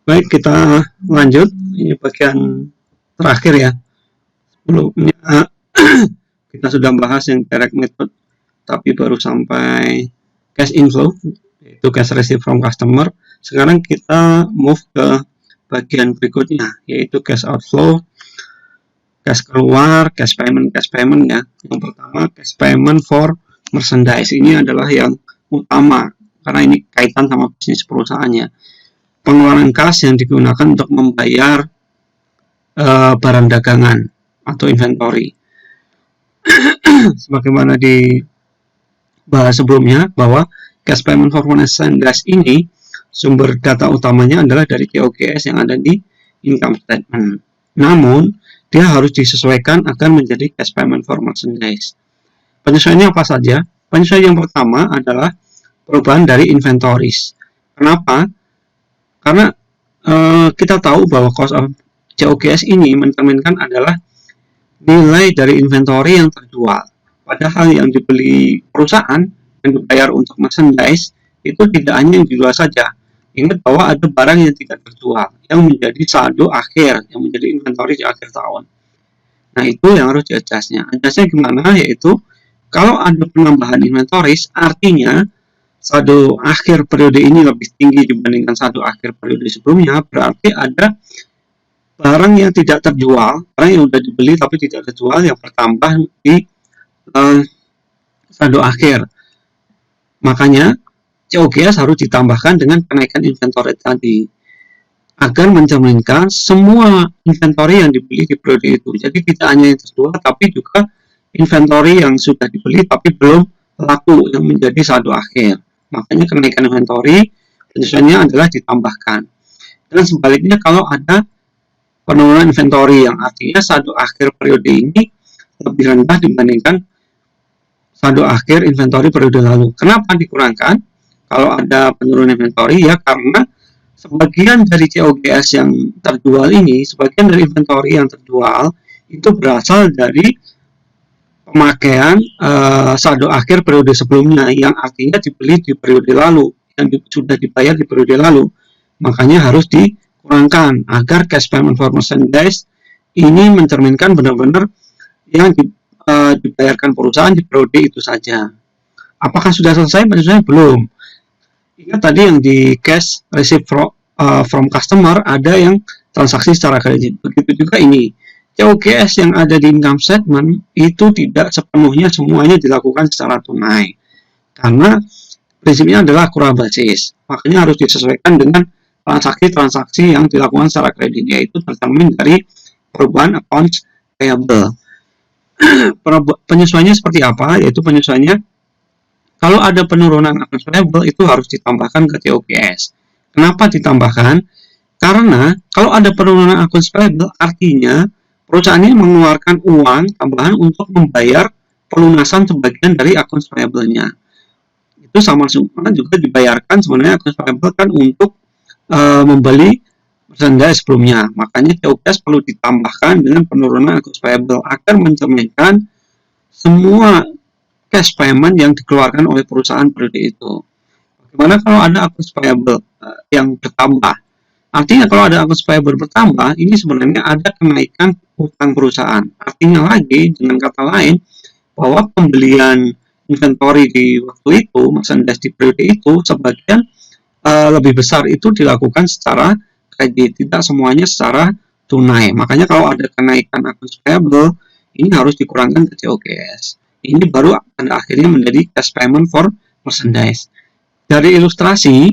Baik, kita lanjut. Ini bagian terakhir ya. Sebelumnya kita sudah bahas yang direct method, tapi baru sampai cash inflow, yaitu cash receive from customer. Sekarang kita move ke bagian berikutnya, yaitu cash outflow, cash keluar, cash payment ya. Yang pertama, cash payment for merchandise. Ini adalah yang utama, karena ini kaitan sama bisnis perusahaannya. Pengeluaran kas yang digunakan untuk membayar barang dagangan atau inventory. Sebagaimana dibahas sebelumnya, bahwa cash payment for merchandise ini sumber data utamanya adalah dari COGS yang ada di income statement. Namun, dia harus disesuaikan agar menjadi cash payment for merchandise. Penyesuaiannya apa saja? Penyesuaian yang pertama adalah perubahan dari inventories. Kenapa? Karena kita tahu bahwa cost of COGS ini mencerminkan adalah nilai dari inventory yang terjual. Padahal yang dibeli perusahaan yang dibayar untuk merchandise itu tidak hanya yang dijual saja. Ingat bahwa ada barang yang tidak terjual, yang menjadi saldo akhir, yang menjadi inventory di akhir tahun. Nah, itu yang harus di-adjustnya. Adjustnya gimana? Yaitu kalau ada penambahan inventories, artinya saldo akhir periode ini lebih tinggi dibandingkan saldo akhir periode sebelumnya, berarti ada barang yang tidak terjual, barang yang sudah dibeli tapi tidak terjual yang bertambah di saldo akhir. Makanya COGS harus ditambahkan dengan kenaikan inventory tadi agar mencerminkan semua inventory yang dibeli di periode itu. Jadi tidak hanya yang terjual tapi juga inventory yang sudah dibeli tapi belum laku yang menjadi saldo akhir. Makanya kenaikan inventory penyesuaiannya adalah ditambahkan. Dan sebaliknya kalau ada penurunan inventory yang artinya saldo akhir periode ini lebih rendah dibandingkan saldo akhir inventory periode lalu. Kenapa dikurangkan? Kalau ada penurunan inventory ya karena sebagian dari COGS yang terjual ini, sebagian dari inventory yang terjual itu berasal dari pemakaian saldo akhir periode sebelumnya yang artinya dibeli di periode lalu, yang sudah dibayar di periode lalu. Makanya harus dikurangkan agar cash payment for merchandise ini mencerminkan benar-benar yang dibayarkan perusahaan di periode itu saja. Apakah sudah selesai? Penyesuaian belum. Ingat tadi yang di cash receive from customer ada yang transaksi secara kredit. Begitu juga ini. COGS yang ada di income statement itu tidak sepenuhnya semuanya dilakukan secara tunai. Karena prinsipnya adalah accrual basis. Makanya harus disesuaikan dengan transaksi-transaksi yang dilakukan secara kredit, yaitu tercermin dari perubahan accounts payable. Penyesuaiannya seperti apa? Yaitu penyesuaiannya kalau ada penurunan accounts payable itu harus ditambahkan ke COGS. Kenapa ditambahkan? Karena kalau ada penurunan accounts payable artinya perusahaan ini mengeluarkan uang tambahan untuk membayar pelunasan sebagian dari accounts payable-nya. Itu sama juga dibayarkan sebenarnya accounts payable kan untuk membeli merchandise sebelumnya. Makanya COGS perlu ditambahkan dengan penurunan accounts payable agar mencerminkan semua cash payment yang dikeluarkan oleh perusahaan periode itu. Bagaimana kalau ada accounts payable yang bertambah? Artinya kalau ada accounts payable bertambah, ini sebenarnya ada kenaikan utang perusahaan. Artinya lagi, dengan kata lain, bahwa pembelian inventory di waktu itu, merchandise di periode itu, sebagian lebih besar itu dilakukan secara kredit, tidak semuanya secara tunai. Makanya kalau ada kenaikan accounts payable, ini harus dikurangkan ke COGS. Ini baru pada akhirnya menjadi cash payment for merchandise. Dari ilustrasi,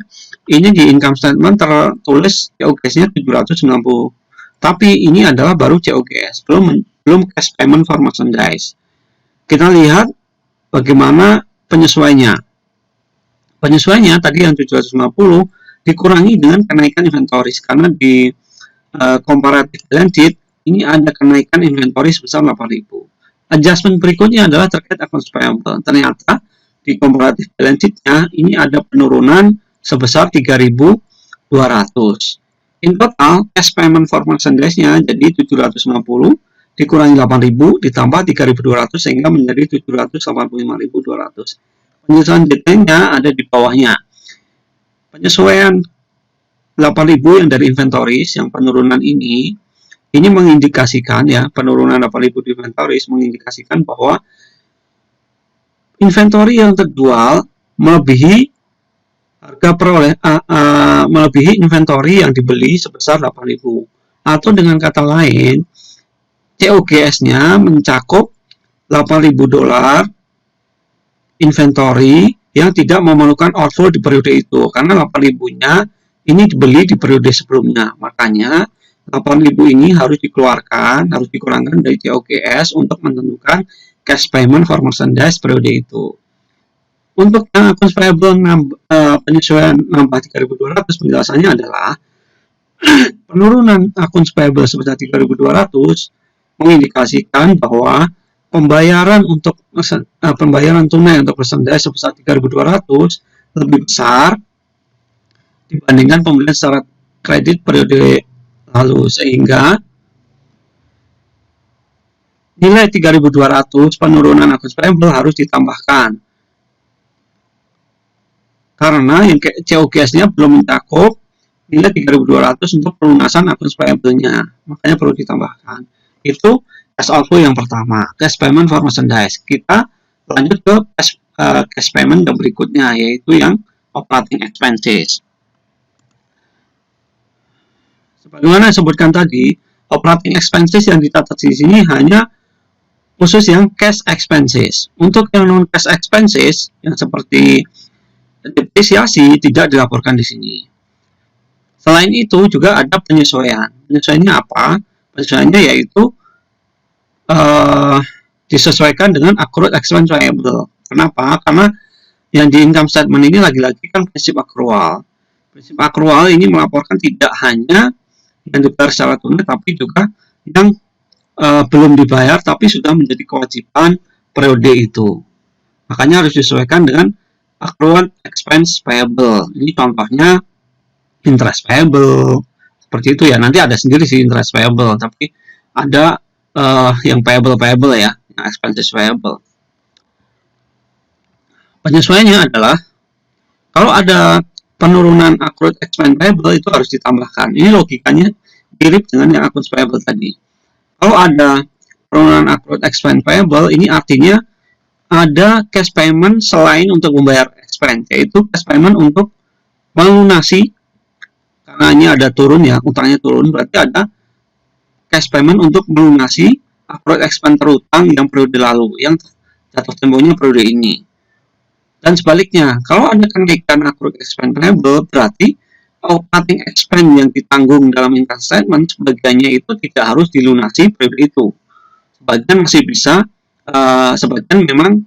ini di income statement tertulis COGS-nya 790. Tapi ini adalah baru COGS, belum cash payment for merchandise. Kita lihat bagaimana penyesuaiannya. Penyesuaiannya tadi yang 750 dikurangi dengan kenaikan inventory karena di comparative balance sheet ini ada kenaikan inventory sebesar 8.000. Adjustment berikutnya adalah terkait accounts payable. Ternyata di comparative balance sheet-nya ini ada penurunan sebesar 3.200. In total, cash payment for merchandise-nya jadi 750 dikurangi 8.000 ditambah 3.200 sehingga menjadi 785.200. Penyesuaian detailnya ada di bawahnya. Penyesuaian 8.000 yang dari inventories, yang penurunan ini mengindikasikan ya, penurunan 8.000 di inventories mengindikasikan bahwa inventory yang terjual melebihi harga melebihi inventory yang dibeli sebesar 8.000. Atau dengan kata lain, COGS-nya mencakup 8.000 dolar inventory yang tidak memerlukan outflow di periode itu, karena 8.000-nya ini dibeli di periode sebelumnya. Makanya 8.000 ini harus dikeluarkan, harus dikurangkan dari COGS untuk menentukan cash payment for merchandise periode itu. Untuk accounts payable penyesuaian nambah 3.200, penjelasannya adalah penurunan accounts payable sebesar 3.200 mengindikasikan bahwa pembayaran tunai untuk merchandise sebesar 3.200 lebih besar dibandingkan pembelian secara kredit periode lalu, sehingga nilai 3.200 penurunan accounts payable harus ditambahkan karena yang COGS-nya belum mencakup nilai 3.200 untuk pelunasan accounts payable-nya, makanya perlu ditambahkan. Itu cash outflow yang pertama, cash payment for merchandise. Kita lanjut ke cash payment yang berikutnya, yaitu yang operating expenses. Sebagaimana disebutkan tadi, operating expenses yang dicatat di sini hanya khusus yang cash expenses. Untuk yang non cash expenses yang seperti depresiasi tidak dilaporkan di sini. Selain itu juga ada penyesuaian. Penyesuaiannya apa? Penyesuaiannya yaitu disesuaikan dengan accrued expense payable. Kenapa? Karena yang di income statement ini lagi-lagi kan prinsip accrual. Prinsip accrual ini melaporkan tidak hanya yang dibayar secara tunai, tapi juga yang belum dibayar tapi sudah menjadi kewajiban periode itu. Makanya harus disesuaikan dengan accrued expense payable. Ini contohnya interest payable, seperti itu ya. Nanti ada sendiri sih interest payable, tapi ada yang payable ya, yang expenses payable. Penyesuaiannya adalah kalau ada penurunan accrued expense payable itu harus ditambahkan. Ini logikanya mirip dengan yang accounts payable tadi. Kalau ada penurunan accrued expense payable, ini artinya ada cash payment selain untuk membayar expense, yaitu cash payment untuk melunasi, karena ini ada turun ya, utangnya turun, berarti ada cash payment untuk melunasi accrued expense terutang yang periode lalu, yang jatuh temponya periode ini. Dan sebaliknya, kalau ada kenaikan accrued expense payable, berarti operating expense yang ditanggung dalam income statement sebagiannya itu tidak harus dilunasi periode itu. Sebagian masih bisa, sebagian memang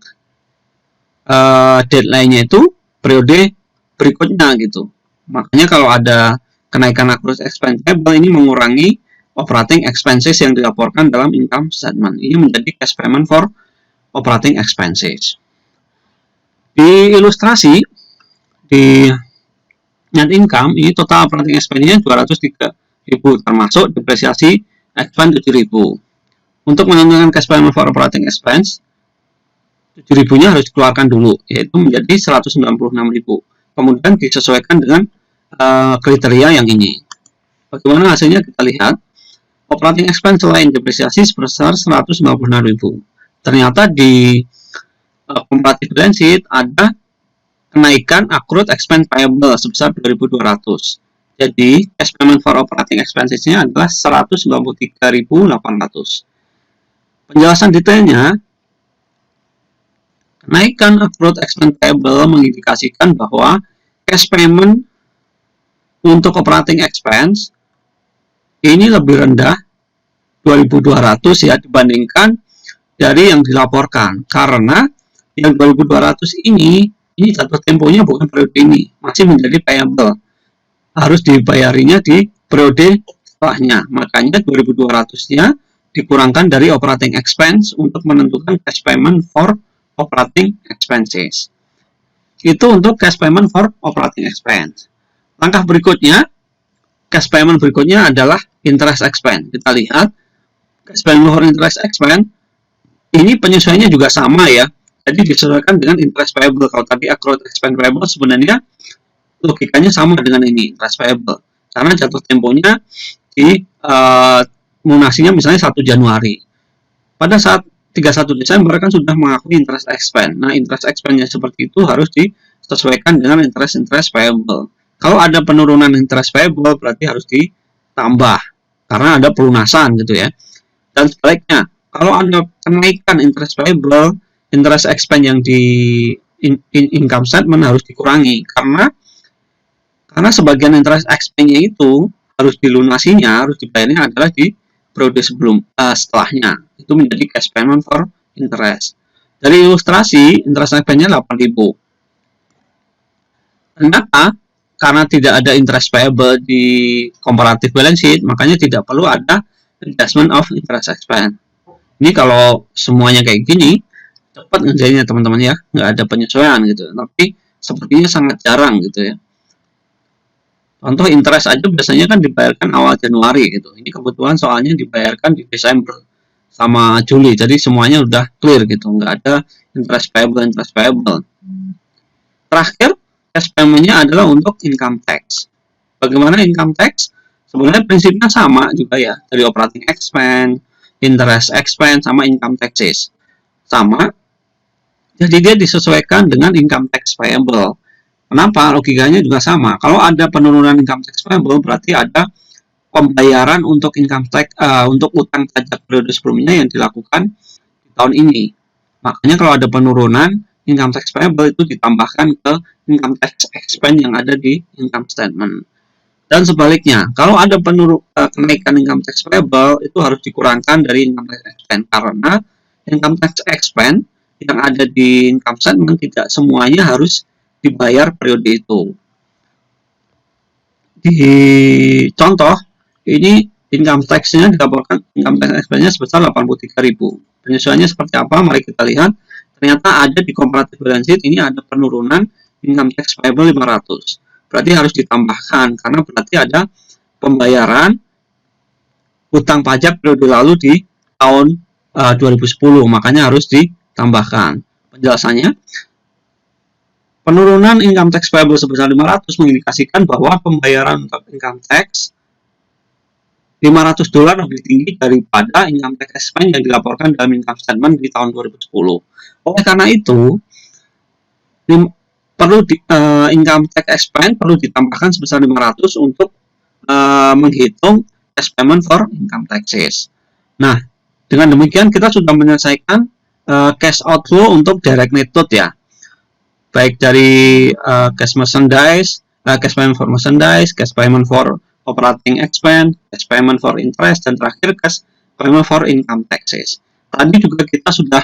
deadline-nya itu periode berikutnya gitu. Makanya kalau ada kenaikan accrued expense payable ini mengurangi operating expenses yang dilaporkan dalam income statement. Ini menjadi cash payment for operating expenses. Di ilustrasi di net income ini total operating expense-nya 203.000 termasuk depresiasi expense 7.000. Untuk menentukan cash payment for operating expense 7.000-nya harus dikeluarkan dulu, yaitu menjadi 196.000. Kemudian disesuaikan dengan kriteria yang ini. Bagaimana hasilnya kita lihat. Operating expense selain depresiasi sebesar 196.000. Ternyata di comparative balance sheet ada kenaikan accrued expense payable sebesar 2.200. Jadi cash payment for operating expenses-nya adalah 193.800. Penjelasan detailnya, kenaikan accrued expense payable mengindikasikan bahwa cash payment untuk operating expense ini lebih rendah 2.200 ya dibandingkan dari yang dilaporkan, karena yang 2.200 ini jatuh temponya bukan periode ini, masih menjadi payable, harus dibayarinya di periode setelahnya. Makanya 2.200-nya dikurangkan dari operating expense untuk menentukan cash payment for operating expenses. Itu untuk cash payment for operating expense. Langkah berikutnya, cash payment berikutnya adalah interest expense. Kita lihat cash payment for interest expense ini penyesuaiannya juga sama ya. Jadi disesuaikan dengan interest payable. Kalau tadi accrued expense payable sebenarnya logikanya sama dengan ini, interest payable. karena jatuh temponya di lunasinya misalnya 1 Januari. Pada saat 31 Desember kan sudah mengakui interest expense. Nah, interest expense-nya seperti itu harus disesuaikan dengan interest payable. Kalau ada penurunan interest payable berarti harus ditambah karena ada pelunasan gitu ya. Dan sebaliknya, kalau ada kenaikan interest payable, interest expense yang di income statement harus dikurangi karena sebagian interest expense-nya itu harus dilunasinya, harus dibayarnya adalah di periode setelahnya. Itu menjadi cash payment for interest. Dari ilustrasi, interest expense-nya 8.000. Kenapa? Karena tidak ada interest payable di comparative balance sheet, makanya tidak perlu ada adjustment of interest expense. Ini kalau semuanya kayak gini, cepat ngerjainnya teman-teman ya, nggak ada penyesuaian gitu. Tapi sepertinya sangat jarang gitu ya. Contoh interest aja biasanya kan dibayarkan awal Januari gitu. Ini kebetulan soalnya dibayarkan di Desember sama Juli, jadi semuanya udah clear gitu, nggak ada interest payable. Terakhir, cash payment-nya adalah untuk income tax. Bagaimana income tax? Sebenarnya prinsipnya sama juga ya, dari operating expense, interest expense, sama income taxes. Sama, jadi dia disesuaikan dengan income tax payable. Kenapa? Logikanya juga sama. Kalau ada penurunan income tax payable, berarti ada pembayaran untuk income tax, untuk utang pajak periode sebelumnya yang dilakukan di tahun ini. Makanya kalau ada penurunan income tax payable itu ditambahkan ke income tax expense yang ada di income statement. Dan sebaliknya, kalau ada kenaikan income tax payable itu harus dikurangkan dari income tax expense karena income tax expense yang ada di income statement tidak semuanya harus dibayar periode itu. Di contoh ini income tax-nya dilaporkan income tax expense-nya sebesar 83.000. Penyesuaiannya seperti apa? Mari kita lihat. Ternyata ada di comparative balance sheet ini ada penurunan income tax payable 500. Berarti harus ditambahkan karena berarti ada pembayaran hutang pajak periode lalu di tahun 2010, makanya harus ditambahkan. Penjelasannya, penurunan income tax payable sebesar 500 mengindikasikan bahwa pembayaran untuk income tax $500 lebih tinggi daripada income tax expense yang dilaporkan dalam income statement di tahun 2010. Oleh karena itu, income tax expense perlu ditambahkan sebesar 500 untuk menghitung cash payment for income taxes. Nah, dengan demikian kita sudah menyelesaikan cash outflow untuk direct method ya. Baik dari cash merchandise, cash payment for merchandise, cash payment for operating expense, cash payment for interest, dan terakhir cash payment for income taxes. Tadi juga kita sudah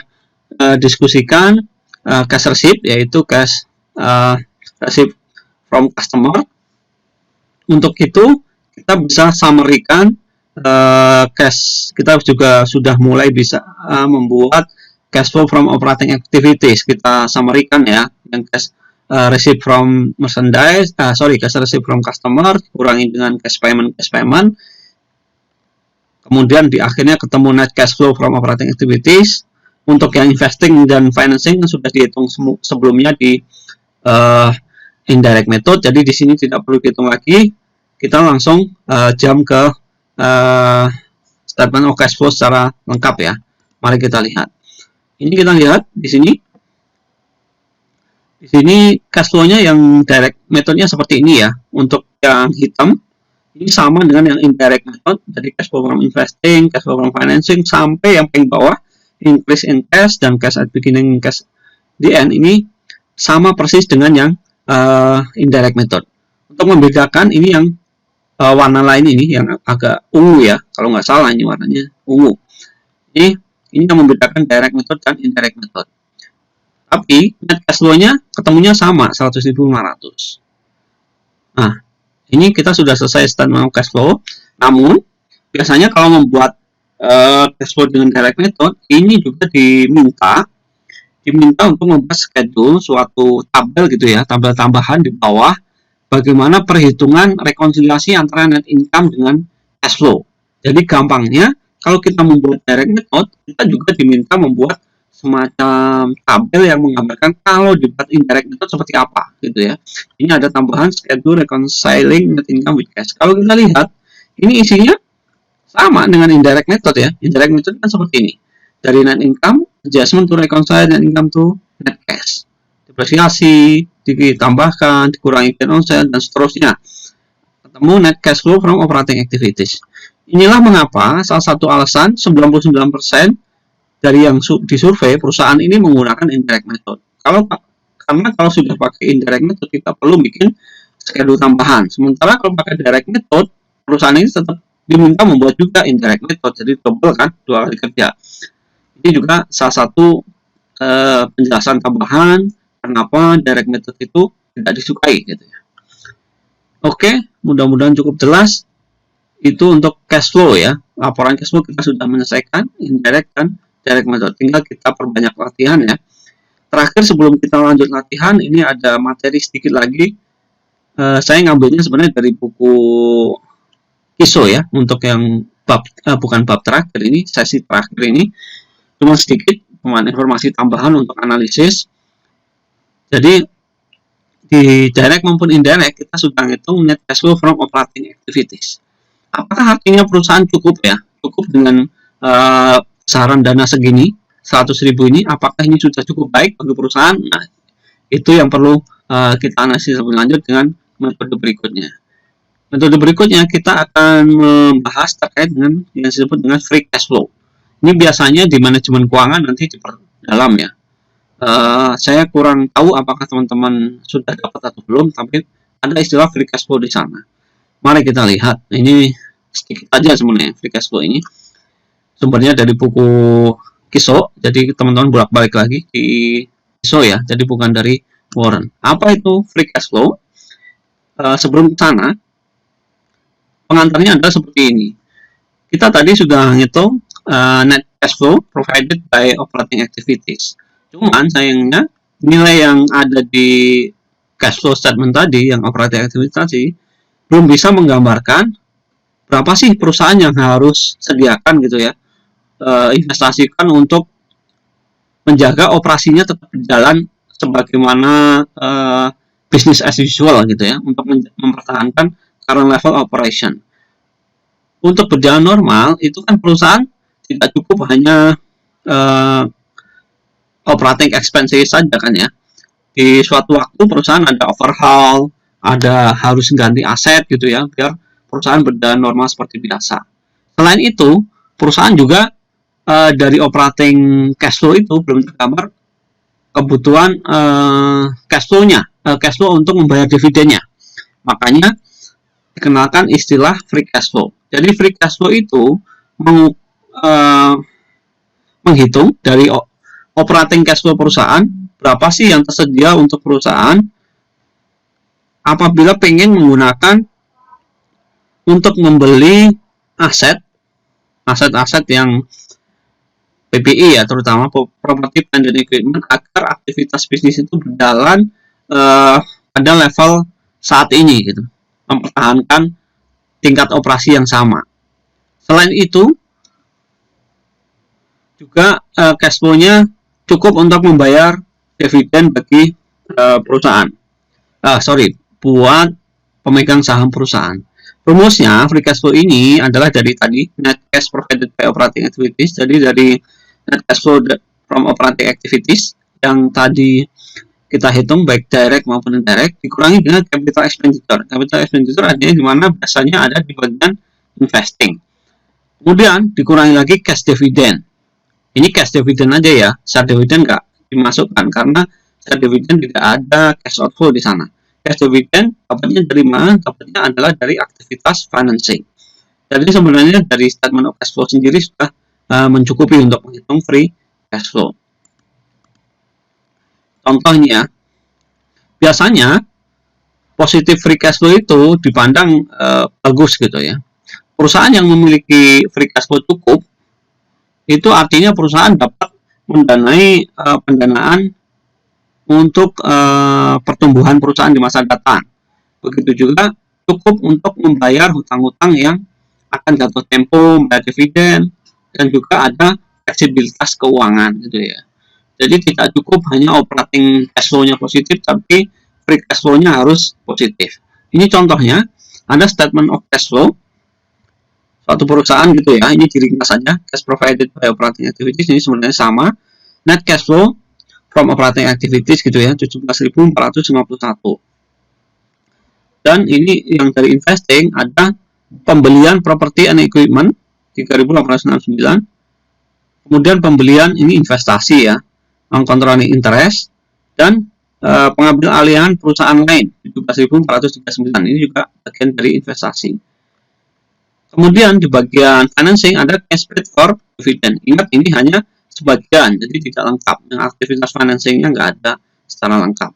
diskusikan cash receipt, yaitu cash receipt from customer. Untuk itu kita bisa summary-kan cash. Kita juga sudah mulai bisa membuat cash flow from operating activities. Kita summary-kan ya, yang cash receipt from merchandise, cash receipt from customer kurangi dengan cash payment. Kemudian di akhirnya ketemu net cash flow from operating activities. Untuk yang investing dan financing sudah dihitung sebelumnya di indirect method, jadi di sini tidak perlu dihitung lagi. Kita langsung jump ke statement of cash flow secara lengkap ya. Mari kita lihat. Ini kita lihat di sini. Di sini cash flow-nya yang direct method-nya seperti ini ya. Untuk yang hitam ini sama dengan yang indirect method. Jadi cash flow from investing, cash flow from financing, sampai yang paling bawah increase in cash dan cash at beginning, cash di end, ini sama persis dengan yang indirect method. Untuk membedakan ini yang warna lain ini yang agak ungu ya, kalau nggak salah ini warnanya ungu. Ini yang membedakan direct method dan indirect method. Tapi net cash flow-nya ketemunya sama 100.500. Nah, ini kita sudah selesai statement of cash flow. Namun biasanya kalau membuat cash flow dengan direct method ini juga diminta untuk membuat schedule, suatu tabel gitu ya, tabel tambahan di bawah bagaimana perhitungan rekonsiliasi antara net income dengan cash flow. Jadi gampangnya kalau kita membuat direct method, kita juga diminta membuat semacam tabel yang menggambarkan kalau dibuat indirect method seperti apa gitu ya. Ini ada tambahan schedule reconciling net income with cash. Kalau kita lihat ini isinya sama dengan indirect method ya. Indirect method kan seperti ini. Dari net income, adjustment to reconcile net income to net cash. Depresiasi, ditambahkan, dikurangi gain on sale, dan seterusnya. Ketemu net cash flow from operating activities. Inilah mengapa salah satu alasan 99% dari yang disurvei perusahaan ini menggunakan indirect method. Karena kalau sudah pakai indirect method kita perlu bikin schedule tambahan. Sementara kalau pakai direct method perusahaan ini tetap diminta membuat juga indirect method, jadi double kan, 2 kali kerja. Ini juga salah satu penjelasan tambahan kenapa direct method itu tidak disukai gitu ya. Oke, mudah-mudahan cukup jelas. Itu untuk cash flow ya. Laporan cash flow kita sudah menyelesaikan indirect dan direct method, tinggal kita perbanyak latihan ya. Terakhir sebelum kita lanjut latihan, ini ada materi sedikit lagi. Saya ngambilnya sebenarnya dari buku ISO ya, untuk yang bab bukan bab terakhir ini, sesi terakhir ini cuma sedikit informasi tambahan untuk analisis. Jadi di direct maupun indirect kita sudah ngitung net cash flow from operating activities. Apakah artinya perusahaan cukup ya? Cukup dengan besaran dana segini, 100.000 ini, apakah ini sudah cukup baik bagi perusahaan? Nah, itu yang perlu kita analisis lebih lanjut dengan metode berikutnya. Metode berikutnya kita akan membahas terkait dengan yang disebut dengan free cash flow. Ini biasanya di manajemen keuangan nanti diperdalam ya. Saya kurang tahu apakah teman-teman sudah dapat atau belum, tapi ada istilah free cash flow di sana. Mari kita lihat. Ini sedikit aja sebenarnya free cash flow ini. Sumbernya dari buku ISO, jadi teman-teman bolak-balik lagi di ISO ya, jadi bukan dari Warren. Apa itu free cash flow? Sebelum ke sana, pengantarnya adalah seperti ini. Kita tadi sudah ngitung net cash flow provided by operating activities. Cuman sayangnya nilai yang ada di cash flow statement tadi, yang operating activities tadi, belum bisa menggambarkan berapa sih perusahaan yang harus sediakan gitu ya, investasikan untuk menjaga operasinya tetap berjalan sebagaimana business as usual gitu ya, untuk mempertahankan current level operation. Untuk berjalan normal itu kan perusahaan tidak cukup hanya operating expenses saja kan ya. Di suatu waktu perusahaan ada overhaul, ada harus ganti aset gitu ya, biar perusahaan berjalan normal seperti biasa. Selain itu, perusahaan juga dari operating cash flow itu belum tergambar kebutuhan cash flow-nya, cash flow untuk membayar dividennya. Makanya dikenalkan istilah free cash flow. Jadi free cash flow itu menghitung dari operating cash flow perusahaan, berapa sih yang tersedia untuk perusahaan apabila pengen menggunakan untuk membeli aset-aset yang PPE ya, terutama property plant and equipment, agar aktivitas bisnis itu berjalan pada level saat ini gitu, mempertahankan tingkat operasi yang sama. Selain itu juga cash flow-nya cukup untuk membayar dividen bagi perusahaan. Buat pemegang saham perusahaan. Rumusnya free cash flow ini adalah dari tadi net cash provided by operating activities, jadi dari net cash flow from operating activities yang tadi kita hitung baik direct maupun indirect dikurangi dengan capital expenditure. Capital expenditure artinya di mana biasanya ada di bagian investing. Kemudian dikurangi lagi cash dividend. Ini cash dividend aja ya, share dividend nggak dimasukkan karena share dividend tidak ada cash outflow di sana. Cash dividend dapatnya dari mana? Dapatnya adalah dari aktivitas financing. Jadi sebenarnya dari statement of cash flow sendiri sudah mencukupi untuk menghitung free cash flow. Contohnya, biasanya positif free cash flow itu dipandang bagus gitu ya. Perusahaan yang memiliki free cash flow cukup itu artinya perusahaan dapat mendanai pendanaan untuk pertumbuhan perusahaan di masa datang. Begitu juga cukup untuk membayar hutang-hutang yang akan jatuh tempo, membayar dividen, dan juga ada fleksibilitas keuangan gitu ya. Jadi tidak cukup hanya operating cash flow-nya positif, tapi free cash flow-nya harus positif. Ini contohnya, ada statement of cash flow suatu perusahaan gitu ya. Ini diringkas saja, cash provided by operating activities ini sebenarnya sama. Net cash flow from operating activities gitu ya, 17.451. Dan ini yang dari investing ada pembelian property and equipment 3.869. Kemudian pembelian ini investasi ya, non-controlling interest, dan pengambil alihan perusahaan lain 17.439. Ini juga bagian dari investasi. Kemudian di bagian financing ada cash paid for dividend. Ingat ini hanya sebagian, jadi tidak lengkap. Yang aktivitas financingnya nggak ada secara lengkap.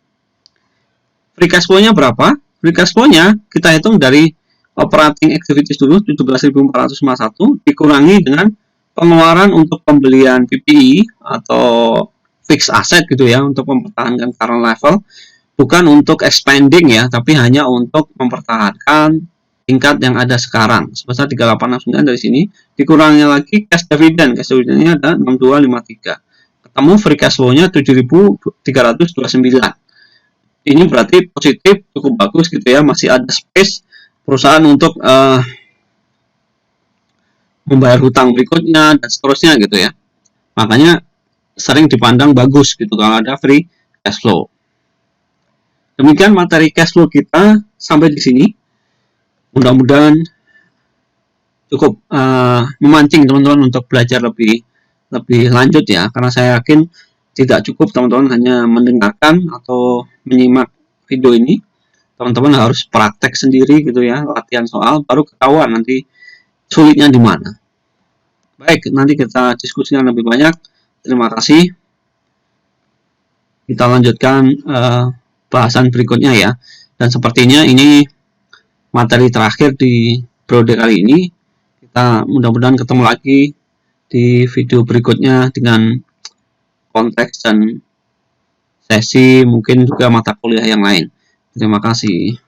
Free cash flow-nya berapa? Free cash flow-nya kita hitung dari operating activities dulu 17.451 dikurangi dengan pengeluaran untuk pembelian PPE atau fixed asset gitu ya, untuk mempertahankan current level, bukan untuk expanding ya, tapi hanya untuk mempertahankan tingkat yang ada sekarang sebesar 3869. Dari sini dikurangi lagi cash dividend. Cash dividendnya ada 6253. Ketemu free cash flow-nya 7.329. Ini berarti positif, cukup bagus gitu ya, masih ada space perusahaan untuk membayar hutang berikutnya dan seterusnya gitu ya. Makanya sering dipandang bagus gitu kalau ada free cash flow. Demikian materi cash flow kita sampai di sini. Mudah-mudahan cukup memancing teman-teman untuk belajar lebih lanjut ya, karena saya yakin tidak cukup teman-teman hanya mendengarkan atau menyimak video ini. Teman-teman harus praktek sendiri gitu ya, latihan soal, baru ketahuan nanti sulitnya di mana. Baik, nanti kita diskusikan lebih banyak. Terima kasih. Kita lanjutkan bahasan berikutnya ya. Dan sepertinya ini materi terakhir di periode kali ini. Kita mudah-mudahan ketemu lagi di video berikutnya dengan konteks dan sesi, mungkin juga mata kuliah yang lain. Terima kasih.